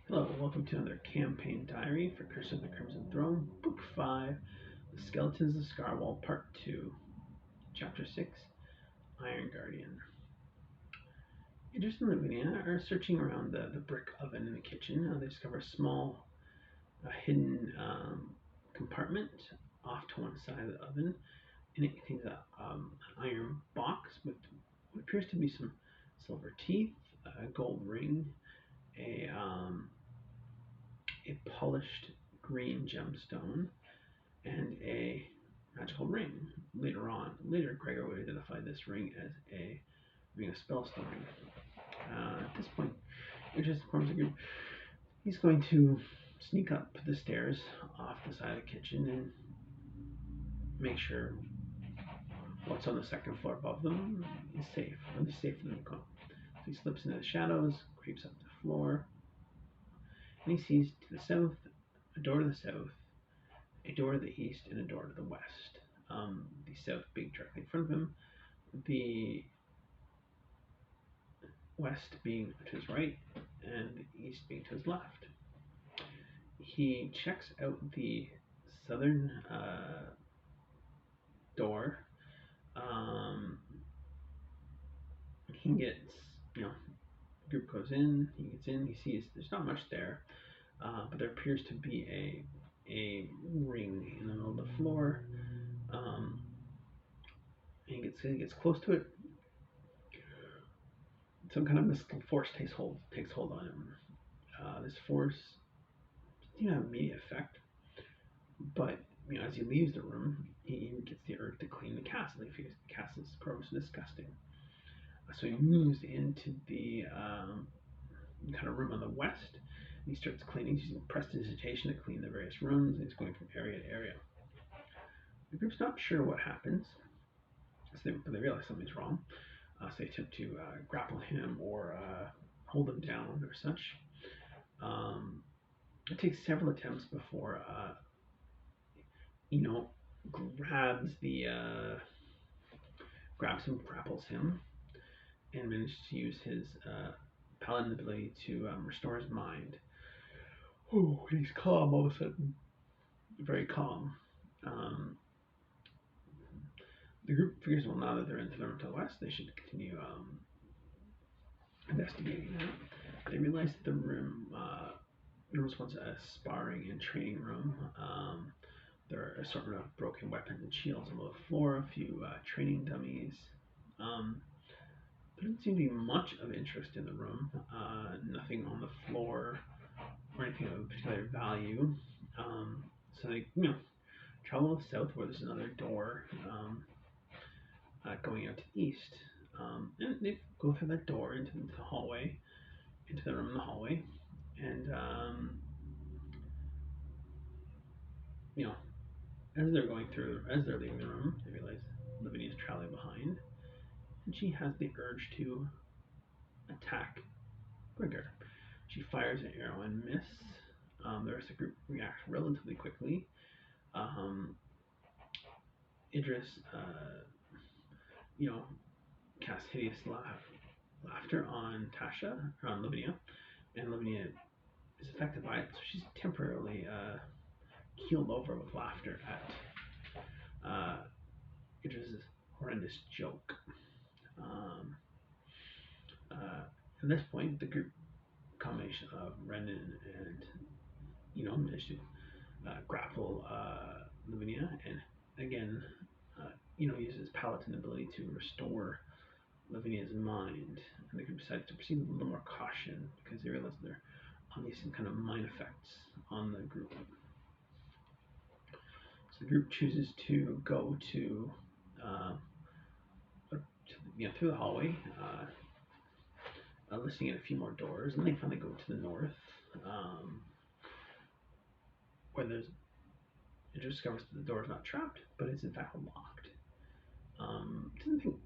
Hello, welcome to another campaign diary for Curse of the Crimson Throne, Book 5, The Skeletons of Scarwall, Part 2, Chapter 6, Iron Guardian. Idris and Lavinia are searching around the brick oven in the kitchen. They discover a small hidden compartment off to one side of the oven, and it contains an iron box with what appears to be some silver teeth, a gold ring, a polished green gemstone, and a magical ring. Later Gregor would identify this ring as a ring of spellstoring. At this point, Idris informs the group he's going to sneak up the stairs off the side of the kitchen and make sure what's on the second floor above them is safe, or is safe for them to go. So he slips into the shadows, creeps up the floor, and he sees to the south a door to the south, a door to the east, and a door to the west. The south being directly in front of him, the west being to his right, and the east being to his left. He checks out the southern door. He gets, the group goes in, he gets in, he sees there's not much there, but there appears to be a ring in the middle of the floor. He gets close to it. Some kind of mystical force takes hold on him. This force didn't have immediate effect, but as he leaves the room, he gets the urge to clean the castle. He figures the castle is gross and disgusting. So he moves into the kind of room on the west. And he starts cleaning, using prestidigitation to clean the various rooms. And he's going from area to area. The group's not sure what happens, but they realize something's wrong. So they attempt to grapple him or hold him down or such. It takes several attempts before grabs him, grapples him, and manages to use his paladin ability to restore his mind. Oh, he's calm all of a sudden, very calm. The group figures, well, now that they're into the room to the west, they should continue investigating that. They realize that the room was once a sparring and training room. There are assortment of broken weapons and shields on the floor, a few training dummies. There doesn't seem to be much of interest in the room. Nothing on the floor or anything of particular value. So they, travel south where there's another door going out to the east. And they go through that door into the hallway, into the room in the hallway, and you know, as they're leaving the room, they realize Lavinia's traveling behind, and she has the urge to attack Gregor. She fires an arrow and miss. The rest of the group reacts relatively quickly. Idris, casts hideous laughter on Tasha, or on Lavinia, and Lavinia is affected by it, so she's temporarily keeled over with laughter at Idris's horrendous joke. At this point, the group combination of Renan and managed to grapple Lavinia, and again, uses paladin ability to restore Lavinia's mind. And the group decides to proceed with a little more caution because they realize they're obviously some kind of mind effects on the group. So the group chooses to go to through the hallway, listening at a few more doors, and they finally go to the north, where it discovers that the door is not trapped, but it's in fact locked. It doesn't think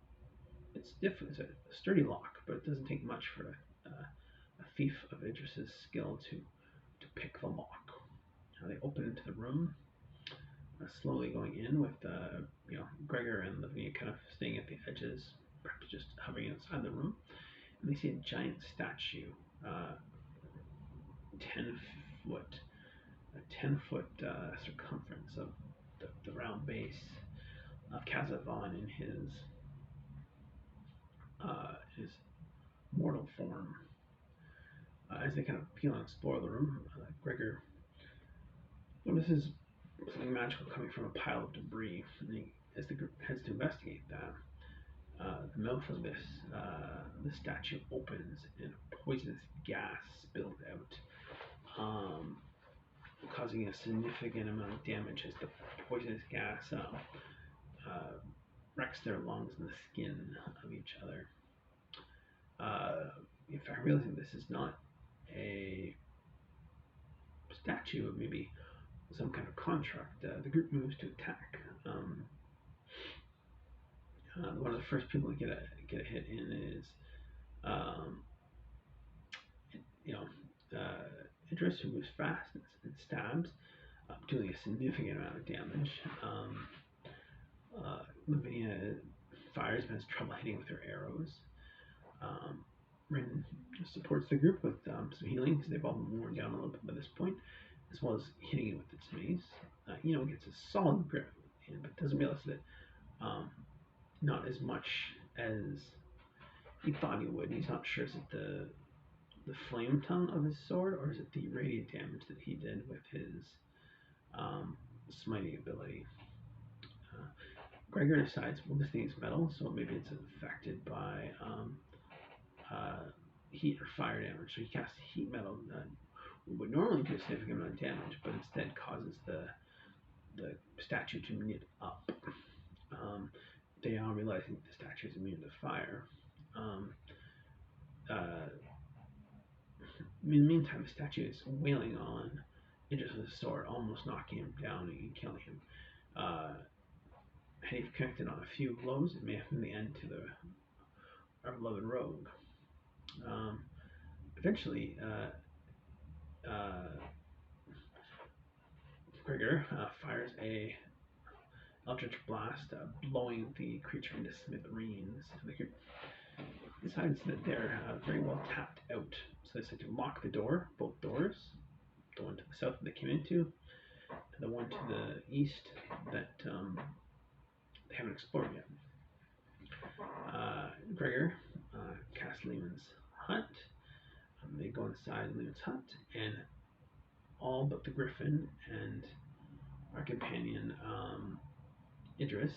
it's different. It's a sturdy lock, but it doesn't take much for a thief of Idris's skill to pick the lock. They open into the room, slowly going in with Gregor and Lavinia kind of staying at the edges, perhaps just hovering inside the room. And they see a giant statue 10 foot circumference of the round base of Kazavan in his mortal form. As they kind of peel and explore the room, Gregor notices something magical coming from a pile of debris. And as the group heads to investigate that, the mouth of this statue opens and poisonous gas spills out, causing a significant amount of damage as the poisonous gas wrecks their lungs and the skin of each other. In fact, realizing this is not a statue, maybe some kind of construct, the group moves to attack. One of the first people to get a hit in is, Idris, who moves fast and stabs, doing a significant amount of damage. Lavinia fires but has trouble hitting with her arrows. Rin supports the group with some healing because they've all been worn down a little bit by this point, as well as hitting it with its mace. Gets a solid grip, but doesn't realize that not as much as he thought he would. He's not sure, is it the flame tongue of his sword, or is it the radiant damage that he did with his smiting ability? Gregor decides, well, this thing is metal, so maybe it's affected by heat or fire damage. So he casts heat metal, would normally do a significant amount of damage, but instead causes the statue to knit up. They are realizing the statue is immune to fire. In the meantime, the statue is wailing on Idris with his sword, almost knocking him down and killing him. Had he connected on a few blows, it may have been the end to our beloved rogue. Eventually, Gregor fires a eldritch blast, blowing the creature into smithereens. The creature decides that they're very well tapped out, so they decide to lock the door, both doors, the one to the south that they came into, and the one to the east that they haven't explored yet. Gregor casts Lehman's hut. They go inside Lehman's hut, and all but the griffin and our companion Idris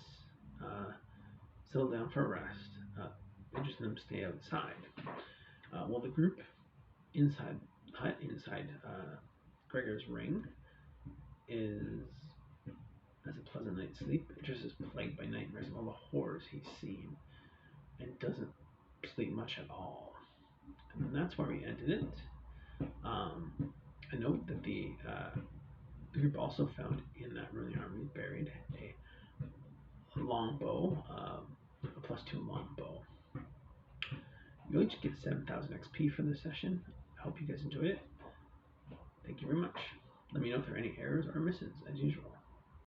settle down for a rest. Idris and them stay outside. While the group inside the hut, inside Gregor's ring, has a pleasant night's sleep. Idris is plagued by nightmares of all the horrors he's seen and doesn't sleep much at all. And that's where we ended it. I note that the group also found in that ruined army buried a longbow, a +2 longbow. You each get 7,000 XP for this session. I hope you guys enjoyed it. Thank you very much. Let me know if there are any errors or misses, as usual.